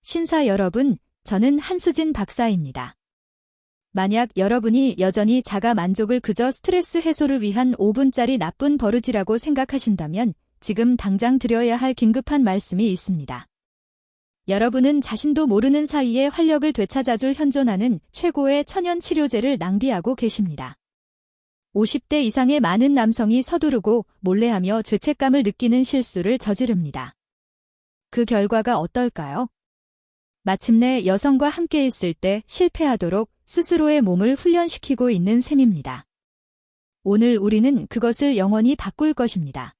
신사 여러분, 저는 한수진 박사입니다. 만약 여러분이 여전히 자가 만족을 그저 스트레스 해소를 위한 5분짜리 나쁜 버릇이라고 생각하신다면 지금 당장 드려야 할 긴급한 말씀이 있습니다. 여러분은 자신도 모르는 사이에 활력을 되찾아줄 현존하는 최고의 천연 치료제를 낭비하고 계십니다. 50대 이상의 많은 남성이 서두르고 몰래하며 죄책감을 느끼는 실수를 저지릅니다. 그 결과가 어떨까요? 마침내 여성과 함께 있을 때 실패하도록 스스로의 몸을 훈련시키고 있는 셈입니다. 오늘 우리는 그것을 영원히 바꿀 것입니다.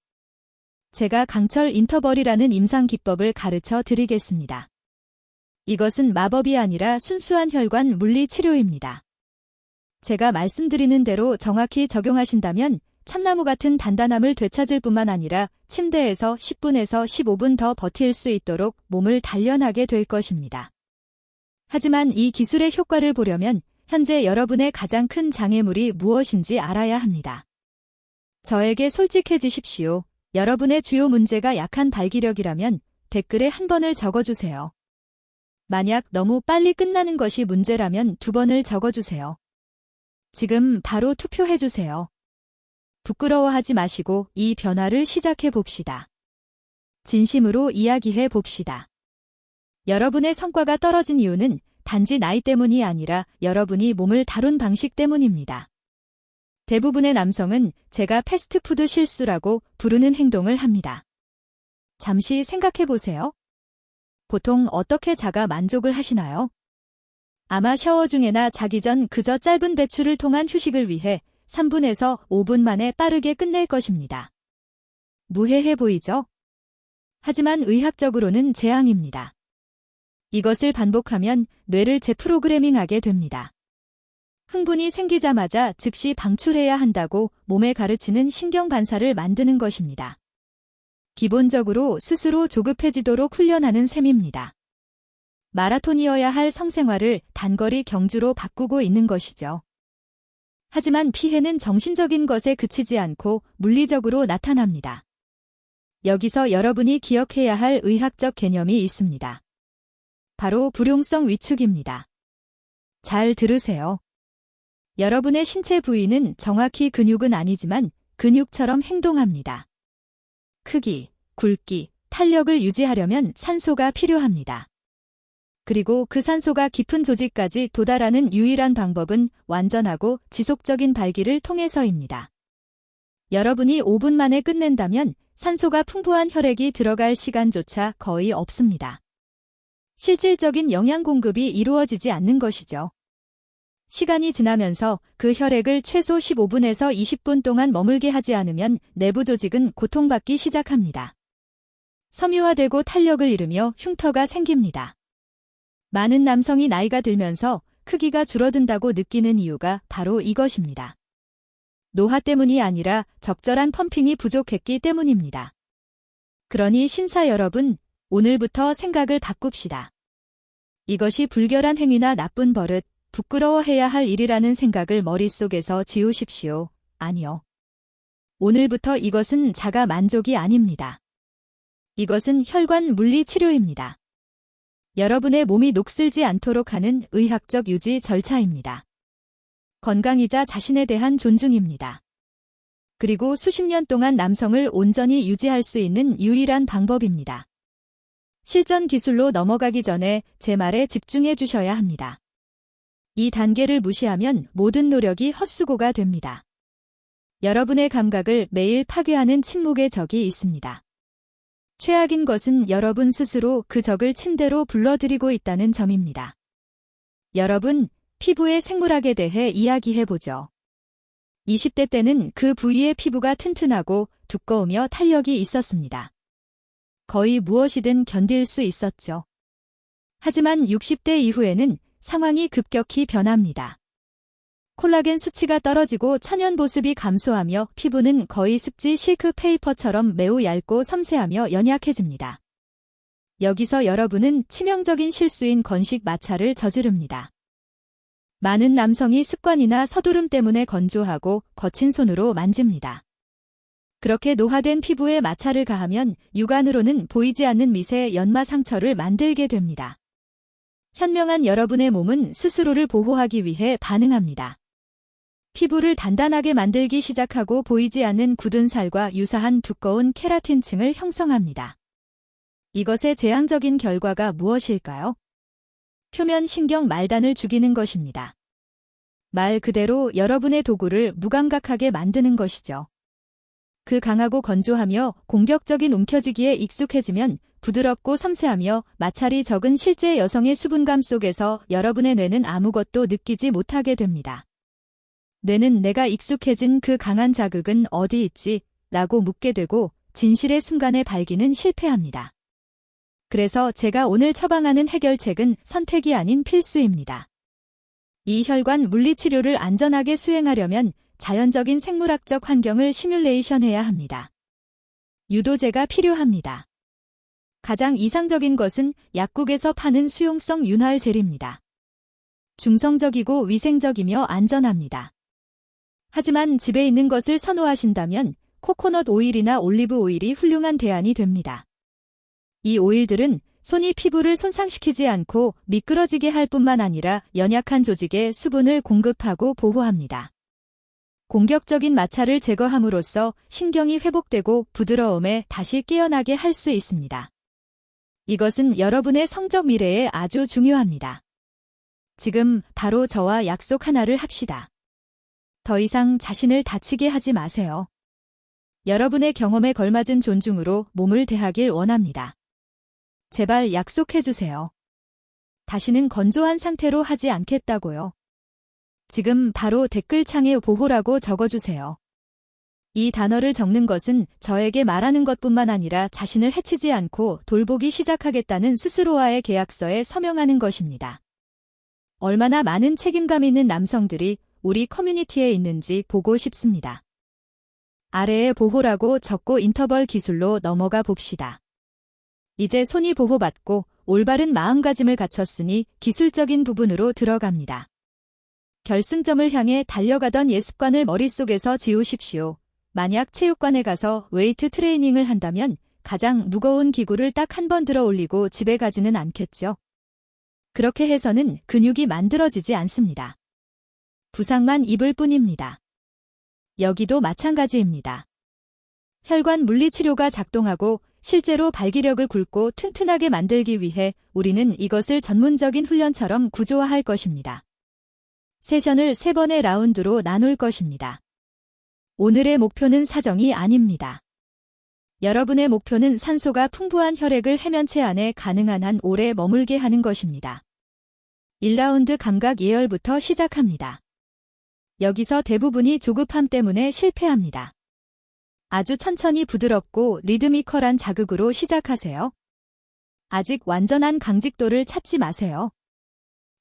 제가 강철 인터벌이라는 임상 기법을 가르쳐 드리겠습니다. 이것은 마법이 아니라 순수한 혈관 물리 치료입니다. 제가 말씀드리는 대로 정확히 적용하신다면 참나무 같은 단단함을 되찾을 뿐만 아니라 침대에서 10분에서 15분 더 버틸 수 있도록 몸을 단련하게 될 것입니다. 하지만 이 기술의 효과를 보려면 현재 여러분의 가장 큰 장애물이 무엇인지 알아야 합니다. 저에게 솔직해지십시오. 여러분의 주요 문제가 약한 발기력이라면 댓글에 한 번을 적어주세요. 만약 너무 빨리 끝나는 것이 문제라면 2번을 적어주세요. 지금 바로 투표해주세요. 부끄러워하지 마시고 이 변화를 시작해 봅시다. 진심으로 이야기해 봅시다. 여러분의 성과가 떨어진 이유는 단지 나이 때문이 아니라 여러분이 몸을 다룬 방식 때문입니다. 대부분의 남성은 제가 패스트푸드 실수라고 부르는 행동을 합니다. 잠시 생각해 보세요. 보통 어떻게 자가 만족을 하시나요? 아마 샤워 중에나 자기 전 그저 짧은 배출을 통한 휴식을 위해 3분에서 5분 만에 빠르게 끝낼 것입니다. 무해해 보이죠? 하지만 의학적으로는 재앙입니다. 이것을 반복하면 뇌를 재프로그래밍하게 됩니다. 흥분이 생기자마자 즉시 방출해야 한다고 몸에 가르치는 신경 반사를 만드는 것입니다. 기본적으로 스스로 조급해지도록 훈련하는 셈입니다. 마라톤이어야 할 성생활을 단거리 경주로 바꾸고 있는 것이죠. 하지만 피해는 정신적인 것에 그치지 않고 물리적으로 나타납니다. 여기서 여러분이 기억해야 할 의학적 개념이 있습니다. 바로 불용성 위축입니다. 잘 들으세요. 여러분의 신체 부위는 정확히 근육은 아니지만 근육처럼 행동합니다. 크기, 굵기, 탄력을 유지하려면 산소가 필요합니다. 그리고 그 산소가 깊은 조직까지 도달하는 유일한 방법은 완전하고 지속적인 발기를 통해서입니다. 여러분이 5분 만에 끝낸다면 산소가 풍부한 혈액이 들어갈 시간조차 거의 없습니다. 실질적인 영양 공급이 이루어지지 않는 것이죠. 시간이 지나면서 그 혈액을 최소 15분에서 20분 동안 머물게 하지 않으면 내부 조직은 고통받기 시작합니다. 섬유화되고 탄력을 잃으며 흉터가 생깁니다. 많은 남성이 나이가 들면서 크기가 줄어든다고 느끼는 이유가 바로 이것입니다. 노화 때문이 아니라 적절한 펌핑이 부족했기 때문입니다. 그러니 신사 여러분, 오늘부터 생각을 바꿉시다. 이것이 불결한 행위나 나쁜 버릇, 부끄러워해야 할 일이라는 생각을 머릿속에서 지우십시오. 아니요. 오늘부터 이것은 자가 만족이 아닙니다. 이것은 혈관 물리 치료입니다. 여러분의 몸이 녹슬지 않도록 하는 의학적 유지 절차입니다. 건강이자 자신에 대한 존중입니다. 그리고 수십 년 동안 남성을 온전히 유지할 수 있는 유일한 방법입니다. 실전 기술로 넘어가기 전에 제 말에 집중해 주셔야 합니다. 이 단계를 무시하면 모든 노력이 헛수고가 됩니다. 여러분의 감각을 매일 파괴하는 침묵의 적이 있습니다. 최악인 것은 여러분 스스로 그 적을 침대로 불러들이고 있다는 점입니다. 여러분, 피부의 생물학에 대해 이야기해보죠. 20대 때는 그 부위의 피부가 튼튼하고 두꺼우며 탄력이 있었습니다. 거의 무엇이든 견딜 수 있었죠. 하지만 60대 이후에는 상황이 급격히 변합니다. 콜라겐 수치가 떨어지고 천연 보습이 감소하며 피부는 거의 습지 실크 페이퍼처럼 매우 얇고 섬세하며 연약해집니다. 여기서 여러분은 치명적인 실수인 건식 마찰을 저지릅니다. 많은 남성이 습관이나 서두름 때문에 건조하고 거친 손으로 만집니다. 그렇게 노화된 피부에 마찰을 가하면 육안으로는 보이지 않는 미세 연마 상처를 만들게 됩니다. 현명한 여러분의 몸은 스스로를 보호하기 위해 반응합니다. 피부를 단단하게 만들기 시작하고 보이지 않는 굳은 살과 유사한 두꺼운 케라틴층을 형성합니다. 이것의 재앙적인 결과가 무엇일까요? 표면 신경 말단을 죽이는 것입니다. 말 그대로 여러분의 도구를 무감각하게 만드는 것이죠. 그 강하고 건조하며 공격적인 움켜쥐기에 익숙해지면 부드럽고 섬세하며 마찰이 적은 실제 여성의 수분감 속에서 여러분의 뇌는 아무것도 느끼지 못하게 됩니다. 뇌는 내가 익숙해진 그 강한 자극은 어디 있지? 라고 묻게 되고 진실의 순간에 발기는 실패합니다. 그래서 제가 오늘 처방하는 해결책은 선택이 아닌 필수입니다. 이 혈관 물리치료를 안전하게 수행하려면 자연적인 생물학적 환경을 시뮬레이션해야 합니다. 유도제가 필요합니다. 가장 이상적인 것은 약국에서 파는 수용성 윤활 젤입니다. 중성적이고 위생적이며 안전합니다. 하지만 집에 있는 것을 선호하신다면 코코넛 오일이나 올리브 오일이 훌륭한 대안이 됩니다. 이 오일들은 손이 피부를 손상시키지 않고 미끄러지게 할 뿐만 아니라 연약한 조직에 수분을 공급하고 보호합니다. 공격적인 마찰을 제거함으로써 신경이 회복되고 부드러움에 다시 깨어나게 할 수 있습니다. 이것은 여러분의 성적 미래에 아주 중요합니다. 지금 바로 저와 약속 하나를 합시다. 더 이상 자신을 다치게 하지 마세요. 여러분의 경험에 걸맞은 존중으로 몸을 대하길 원합니다. 제발 약속해주세요. 다시는 건조한 상태로 하지 않겠다고요. 지금 바로 댓글창에 보호라고 적어주세요. 이 단어를 적는 것은 저에게 말하는 것뿐만 아니라 자신을 해치지 않고 돌보기 시작하겠다는 스스로와의 계약서에 서명하는 것입니다. 얼마나 많은 책임감 있는 남성들이 우리 커뮤니티에 있는지 보고 싶습니다. 아래에 보호라고 적고 인터벌 기술로 넘어가 봅시다. 이제 손이 보호받고 올바른 마음가짐을 갖췄으니 기술적인 부분으로 들어갑니다. 결승점을 향해 달려가던 예습관을 머릿속에서 지우십시오. 만약 체육관에 가서 웨이트 트레이닝을 한다면 가장 무거운 기구를 딱 한 번 들어 올리고 집에 가지는 않겠죠. 그렇게 해서는 근육이 만들어지지 않습니다. 부상만 입을 뿐입니다. 여기도 마찬가지입니다. 혈관 물리치료가 작동하고 실제로 발기력을 굵고 튼튼하게 만들기 위해 우리는 이것을 전문적인 훈련처럼 구조화할 것입니다. 세션을 3번의 라운드로 나눌 것입니다. 오늘의 목표는 사정이 아닙니다. 여러분의 목표는 산소가 풍부한 혈액을 해면체 안에 가능한 한 오래 머물게 하는 것입니다. 1라운드 감각 예열부터 시작합니다. 여기서 대부분이 조급함 때문에 실패합니다. 아주 천천히 부드럽고 리드미컬한 자극으로 시작하세요. 아직 완전한 강직도를 찾지 마세요.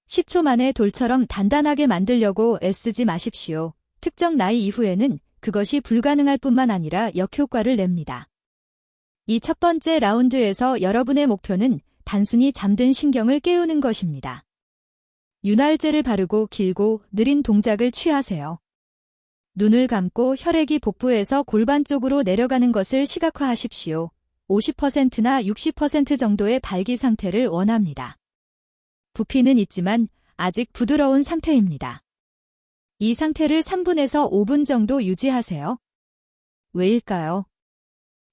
10초 만에 돌처럼 단단하게 만들려고 애쓰지 마십시오. 특정 나이 이후에는 그것이 불가능할 뿐만 아니라 역효과를 냅니다. 이 첫 번째 라운드에서 여러분의 목표는 단순히 잠든 신경을 깨우는 것입니다. 윤활제를 바르고 길고 느린 동작을 취하세요. 눈을 감고 혈액이 복부에서 골반 쪽으로 내려가는 것을 시각화하십시오. 50%나 60% 정도의 발기 상태를 원합니다. 부피는 있지만 아직 부드러운 상태입니다. 이 상태를 3분에서 5분 정도 유지하세요. 왜일까요?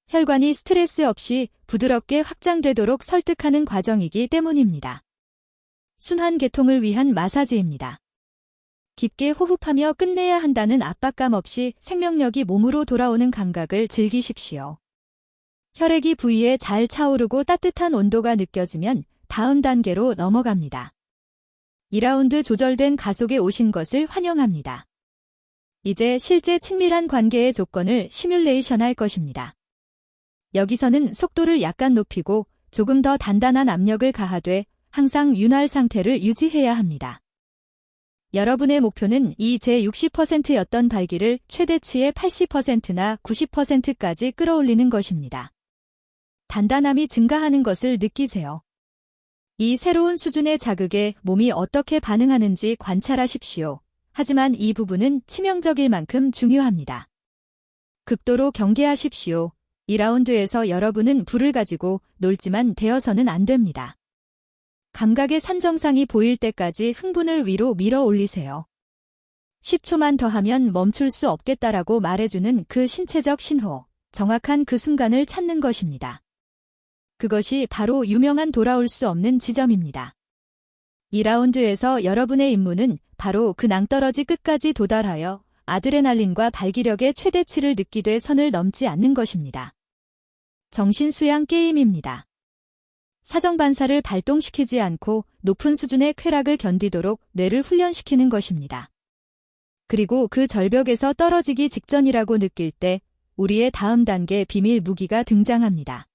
혈관이 스트레스 없이 부드럽게 확장되도록 설득하는 과정이기 때문입니다. 순환 개통을 위한 마사지입니다. 깊게 호흡하며 끝내야 한다는 압박감 없이 생명력이 몸으로 돌아오는 감각을 즐기십시오. 혈액이 부위에 잘 차오르고 따뜻한 온도가 느껴지면 다음 단계로 넘어갑니다. 2라운드 조절된 가속에 오신 것을 환영합니다. 이제 실제 친밀한 관계의 조건을 시뮬레이션 할 것입니다. 여기서는 속도를 약간 높이고 조금 더 단단한 압력을 가하되 항상 윤활 상태를 유지해야 합니다. 여러분의 목표는 이 제 60%였던 발기를 최대치의 80%나 90%까지 끌어올리는 것입니다. 단단함이 증가하는 것을 느끼세요. 이 새로운 수준의 자극에 몸이 어떻게 반응하는지 관찰하십시오. 하지만 이 부분은 치명적일 만큼 중요합니다. 극도로 경계하십시오. 2라운드에서 여러분은 불을 가지고 놀지만 되어서는 안 됩니다. 감각의 산정상이 보일 때까지 흥분을 위로 밀어 올리세요. 10초만 더 하면 멈출 수 없겠다라고 말해주는 그 신체적 신호, 정확한 그 순간을 찾는 것입니다. 그것이 바로 유명한 돌아올 수 없는 지점입니다. 2라운드에서 여러분의 임무는 바로 그 낭떠러지 끝까지 도달하여 아드레날린과 발기력의 최대치를 느끼되 선을 넘지 않는 것입니다. 정신수양 게임입니다. 사정반사를 발동시키지 않고 높은 수준의 쾌락을 견디도록 뇌를 훈련시키는 것입니다. 그리고 그 절벽에서 떨어지기 직전이라고 느낄 때 우리의 다음 단계 비밀 무기가 등장합니다.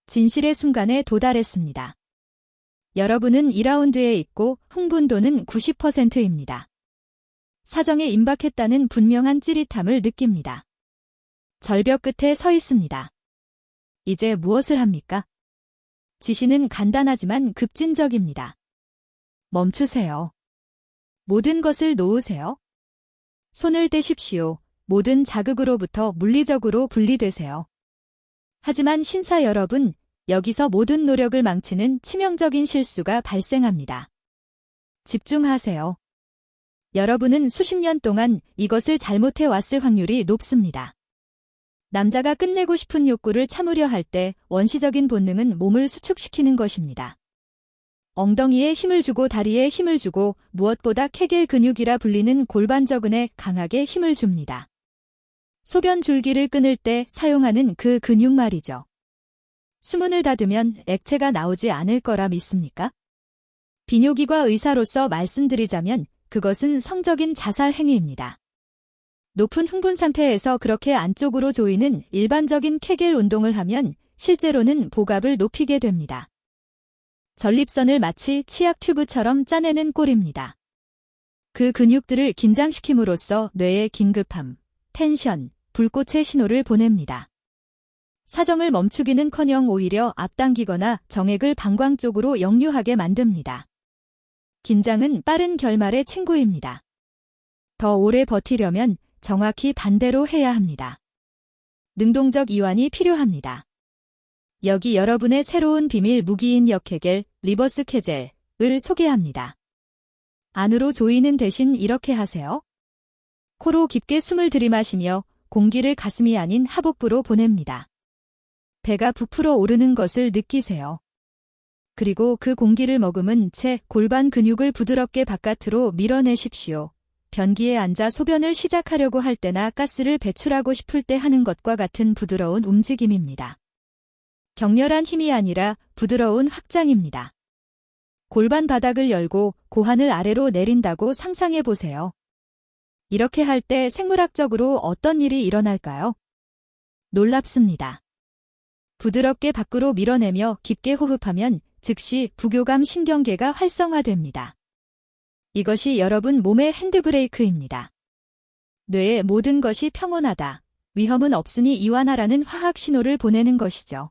진실의 순간에 도달했습니다. 여러분은 2라운드에 있고 흥분도는 90%입니다. 사정에 임박했다는 분명한 찌릿함을 느낍니다. 절벽 끝에 서 있습니다. 이제 무엇을 합니까? 지시는 간단하지만 급진적입니다. 멈추세요. 모든 것을 놓으세요. 손을 떼십시오. 모든 자극으로부터 물리적으로 분리되세요. 하지만 신사 여러분, 여기서 모든 노력을 망치는 치명적인 실수가 발생합니다. 집중하세요. 여러분은 수십 년 동안 이것을 잘못해 왔을 확률이 높습니다. 남자가 끝내고 싶은 욕구를 참으려 할 때 원시적인 본능은 몸을 수축시키는 것입니다. 엉덩이에 힘을 주고 다리에 힘을 주고 무엇보다 케겔 근육이라 불리는 골반저근에 강하게 힘을 줍니다. 소변 줄기를 끊을 때 사용하는 그 근육 말이죠. 수문을 닫으면 액체가 나오지 않을 거라 믿습니까? 비뇨기과 의사로서 말씀드리자면 그것은 성적인 자살 행위입니다. 높은 흥분 상태에서 그렇게 안쪽으로 조이는 일반적인 케겔 운동을 하면 실제로는 복압을 높이게 됩니다. 전립선을 마치 치약 튜브처럼 짜내는 꼴입니다. 그 근육들을 긴장시킴으로써 뇌에 긴급함, 텐션, 불꽃의 신호를 보냅니다. 사정을 멈추기는커녕 오히려 앞당기거나 정액을 방광 쪽으로 역류하게 만듭니다. 긴장은 빠른 결말의 친구입니다. 더 오래 버티려면 정확히 반대로 해야 합니다. 능동적 이완이 필요합니다. 여기 여러분의 새로운 비밀 무기인 역케겔, 리버스 케젤을 소개합니다. 안으로 조이는 대신 이렇게 하세요. 코로 깊게 숨을 들이마시며 공기를 가슴이 아닌 하복부로 보냅니다. 배가 부풀어 오르는 것을 느끼세요. 그리고 그 공기를 머금은 채 골반 근육을 부드럽게 바깥으로 밀어내십시오. 변기에 앉아 소변을 시작하려고 할 때나 가스를 배출하고 싶을 때 하는 것과 같은 부드러운 움직임입니다. 격렬한 힘이 아니라 부드러운 확장입니다. 골반 바닥을 열고 고환을 아래로 내린다고 상상해 보세요. 이렇게 할 때 생물학적으로 어떤 일이 일어날까요? 놀랍습니다. 부드럽게 밖으로 밀어내며 깊게 호흡하면 즉시 부교감 신경계가 활성화됩니다. 이것이 여러분 몸의 핸드브레이크입니다. 뇌의 모든 것이 평온하다, 위험은 없으니 이완하라는 화학 신호를 보내는 것이죠.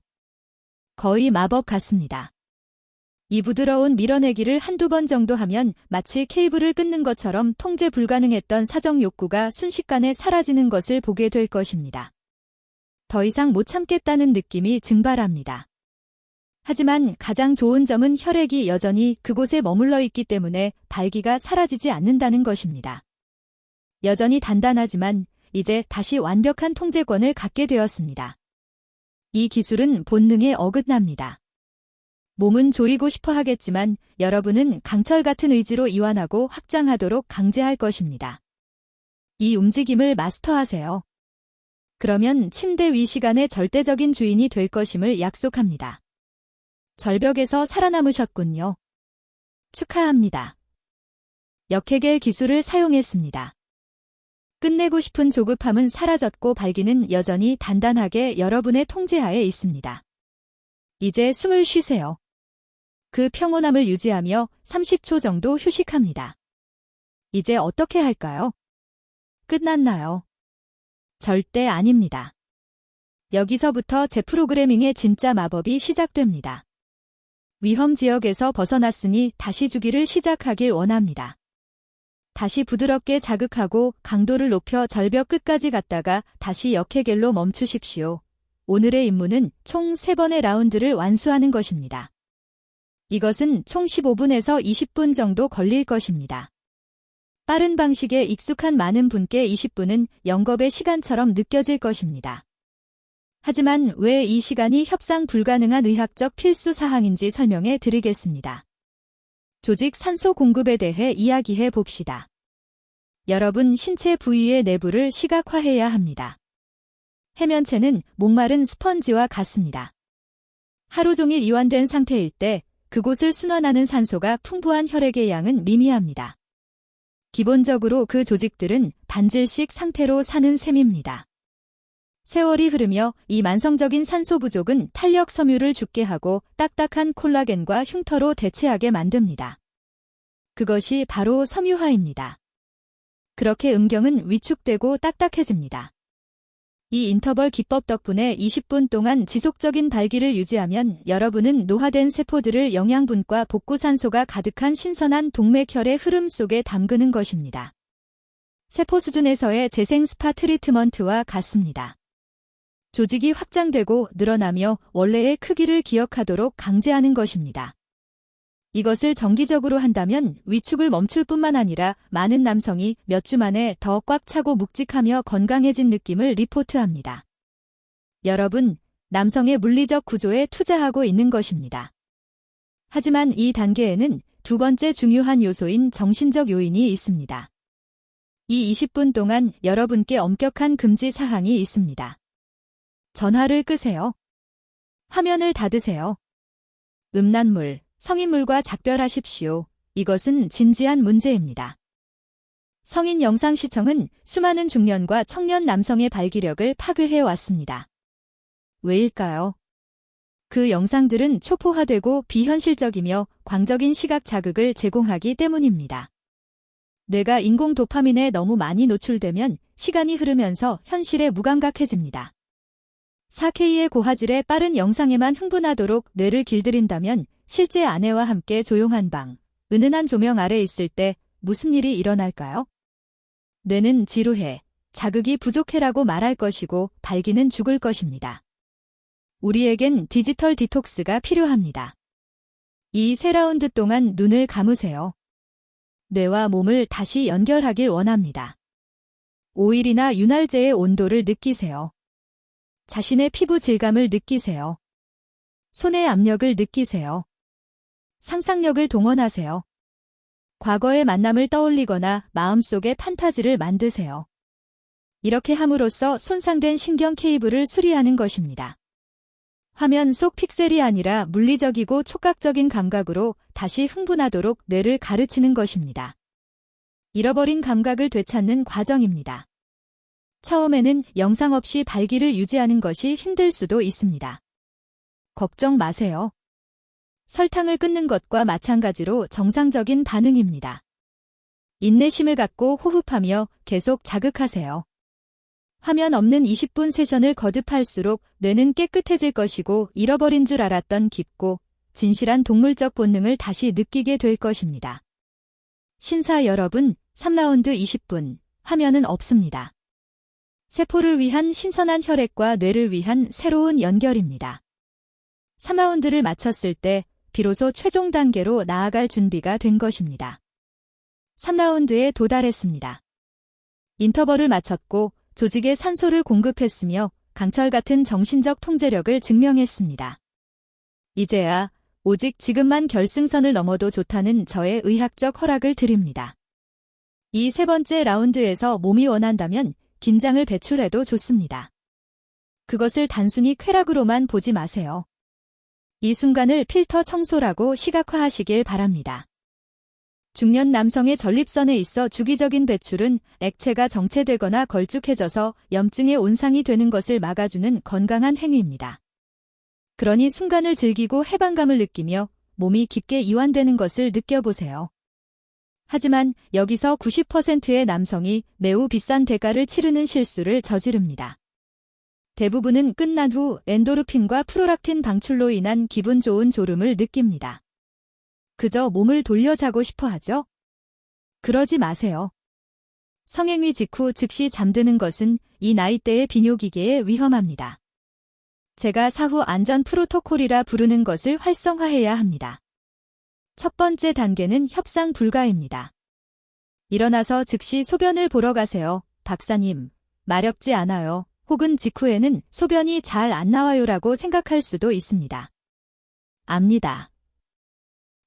거의 마법 같습니다. 이 부드러운 밀어내기를 한두 번 정도 하면 마치 케이블을 끊는 것처럼 통제 불가능했던 사정 욕구가 순식간에 사라지는 것을 보게 될 것입니다. 더 이상 못 참겠다는 느낌이 증발합니다. 하지만 가장 좋은 점은 혈액이 여전히 그곳에 머물러 있기 때문에 발기가 사라지지 않는다는 것입니다. 여전히 단단하지만 이제 다시 완벽한 통제권을 갖게 되었습니다. 이 기술은 본능에 어긋납니다. 몸은 조이고 싶어 하겠지만 여러분은 강철 같은 의지로 이완하고 확장하도록 강제할 것입니다. 이 움직임을 마스터하세요. 그러면 침대 위 시간의 절대적인 주인이 될 것임을 약속합니다. 절벽에서 살아남으셨군요. 축하합니다. 역해겔 기술을 사용했습니다. 끝내고 싶은 조급함은 사라졌고 발기는 여전히 단단하게 여러분의 통제하에 있습니다. 이제 숨을 쉬세요. 그 평온함을 유지하며 30초 정도 휴식합니다. 이제 어떻게 할까요? 끝났나요? 절대 아닙니다. 여기서부터 재프로그래밍의 진짜 마법이 시작됩니다. 위험 지역에서 벗어났으니 다시 주기를 시작하길 원합니다. 다시 부드럽게 자극하고 강도를 높여 절벽 끝까지 갔다가 다시 역해겔로 멈추십시오. 오늘의 임무는 총 3번의 라운드를 완수하는 것입니다. 이것은 총 15분에서 20분 정도 걸릴 것입니다. 빠른 방식에 익숙한 많은 분께 20분은 영겁의 시간처럼 느껴질 것입니다. 하지만 왜 이 시간이 협상 불가능한 의학적 필수 사항인지 설명해 드리겠습니다. 조직 산소 공급에 대해 이야기해 봅시다. 여러분 신체 부위의 내부를 시각화해야 합니다. 해면체는 목마른 스펀지와 같습니다. 하루 종일 이완된 상태일 때 그곳을 순환하는 산소가 풍부한 혈액의 양은 미미합니다. 기본적으로 그 조직들은 반질식 상태로 사는 셈입니다. 세월이 흐르며 이 만성적인 산소 부족은 탄력 섬유를 죽게 하고 딱딱한 콜라겐과 흉터로 대체하게 만듭니다. 그것이 바로 섬유화입니다. 그렇게 음경은 위축되고 딱딱해집니다. 이 인터벌 기법 덕분에 20분 동안 지속적인 발기를 유지하면 여러분은 노화된 세포들을 영양분과 복구산소가 가득한 신선한 동맥혈의 흐름 속에 담그는 것입니다. 세포 수준에서의 재생 스파 트리트먼트와 같습니다. 조직이 확장되고 늘어나며 원래의 크기를 기억하도록 강제하는 것입니다. 이것을 정기적으로 한다면 위축을 멈출 뿐만 아니라 많은 남성이 몇 주 만에 더 꽉 차고 묵직하며 건강해진 느낌을 리포트합니다. 여러분, 남성의 물리적 구조에 투자하고 있는 것입니다. 하지만 이 단계에는 두 번째 중요한 요소인 정신적 요인이 있습니다. 이 20분 동안 여러분께 엄격한 금지 사항이 있습니다. 전화를 끄세요. 화면을 닫으세요. 음란물, 성인물과 작별하십시오. 이것은 진지한 문제입니다. 성인 영상 시청은 수많은 중년과 청년 남성의 발기력을 파괴해 왔습니다. 왜일까요? 그 영상들은 초포화되고 비현실적이며 광적인 시각 자극을 제공하기 때문입니다. 뇌가 인공 도파민에 너무 많이 노출되면 시간이 흐르면서 현실에 무감각해집니다. 4K의 고화질의 빠른 영상에만 흥분하도록 뇌를 길들인다면 실제 아내와 함께 조용한 방, 은은한 조명 아래 있을 때 무슨 일이 일어날까요? 뇌는 지루해, 자극이 부족해라고 말할 것이고 발기는 죽을 것입니다. 우리에겐 디지털 디톡스가 필요합니다. 이 세 라운드 동안 눈을 감으세요. 뇌와 몸을 다시 연결하길 원합니다. 오일이나 윤활제의 온도를 느끼세요. 자신의 피부 질감을 느끼세요. 손의 압력을 느끼세요. 상상력을 동원하세요. 과거의 만남을 떠올리거나 마음속에 판타지를 만드세요. 이렇게 함으로써 손상된 신경 케이블을 수리하는 것입니다. 화면 속 픽셀이 아니라 물리적이고 촉각적인 감각으로 다시 흥분하도록 뇌를 가르치는 것입니다. 잃어버린 감각을 되찾는 과정입니다. 처음에는 영상 없이 발기를 유지하는 것이 힘들 수도 있습니다. 걱정 마세요. 설탕을 끊는 것과 마찬가지로 정상적인 반응입니다. 인내심을 갖고 호흡하며 계속 자극하세요. 화면 없는 20분 세션을 거듭할수록 뇌는 깨끗해질 것이고 잃어버린 줄 알았던 깊고 진실한 동물적 본능을 다시 느끼게 될 것입니다. 신사 여러분, 3라운드 20분, 화면은 없습니다. 세포를 위한 신선한 혈액과 뇌를 위한 새로운 연결입니다. 3라운드를 마쳤을 때 비로소 최종 단계로 나아갈 준비가 된 것입니다. 3라운드에 도달했습니다. 인터벌을 마쳤고 조직에 산소를 공급했으며 강철 같은 정신적 통제력을 증명했습니다. 이제야 오직 지금만 결승선을 넘어도 좋다는 저의 의학적 허락을 드립니다. 이 세 번째 라운드에서 몸이 원한다면 긴장을 배출해도 좋습니다. 그것을 단순히 쾌락으로만 보지 마세요. 이 순간을 필터 청소라고 시각화하시길 바랍니다. 중년 남성의 전립선에 있어 주기적인 배출은 액체가 정체되거나 걸쭉해져서 염증의 온상이 되는 것을 막아주는 건강한 행위입니다. 그러니 순간을 즐기고 해방감을 느끼며 몸이 깊게 이완되는 것을 느껴보세요. 하지만 여기서 90%의 남성이 매우 비싼 대가를 치르는 실수를 저지릅니다. 대부분은 끝난 후 엔도르핀과 프로락틴 방출로 인한 기분 좋은 졸음을 느낍니다. 그저 몸을 돌려자고 싶어 하죠? 그러지 마세요. 성행위 직후 즉시 잠드는 것은 이 나이대의 비뇨기계에 위험합니다. 제가 사후 안전 프로토콜이라 부르는 것을 활성화해야 합니다. 첫 번째 단계는 협상 불가입니다. 일어나서 즉시 소변을 보러 가세요. 박사님, 마렵지 않아요. 혹은 직후에는 소변이 잘 안 나와요라고 생각할 수도 있습니다. 압니다.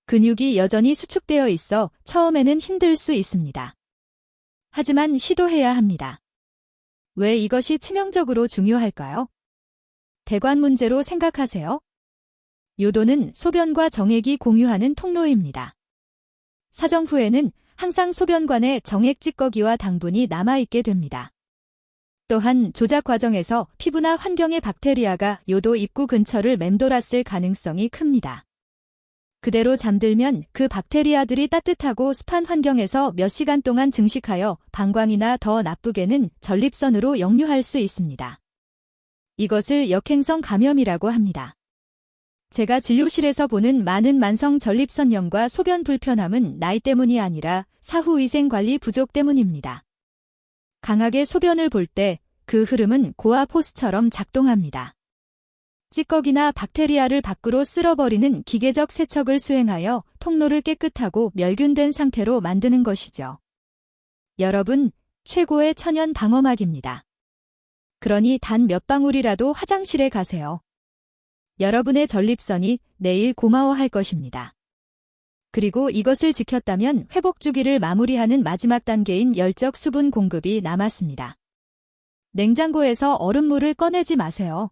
근육이 여전히 수축되어 있어 처음에는 힘들 수 있습니다. 하지만 시도해야 합니다. 왜 이것이 치명적으로 중요할까요? 배관 문제로 생각하세요. 요도는 소변과 정액이 공유하는 통로입니다. 사정 후에는 항상 소변관에 정액 찌꺼기와 당분이 남아있게 됩니다. 또한 조작 과정에서 피부나 환경의 박테리아가 요도 입구 근처를 맴돌았을 가능성이 큽니다. 그대로 잠들면 그 박테리아들이 따뜻하고 습한 환경에서 몇 시간 동안 증식하여 방광이나 더 나쁘게는 전립선으로 역류할 수 있습니다. 이것을 역행성 감염이라고 합니다. 제가 진료실에서 보는 많은 만성 전립선염과 소변 불편함은 나이 때문이 아니라 사후 위생 관리 부족 때문입니다. 강하게 소변을 볼 때 그 흐름은 고압 호스처럼 작동합니다. 찌꺼기나 박테리아를 밖으로 쓸어버리는 기계적 세척을 수행하여 통로를 깨끗하고 멸균된 상태로 만드는 것이죠. 여러분, 최고의 천연 방어막입니다. 그러니 단 몇 방울이라도 화장실에 가세요. 여러분의 전립선이 내일 고마워할 것입니다. 그리고 이것을 지켰다면 회복 주기를 마무리하는 마지막 단계인 열적 수분 공급이 남았습니다. 냉장고에서 얼음물을 꺼내지 마세요.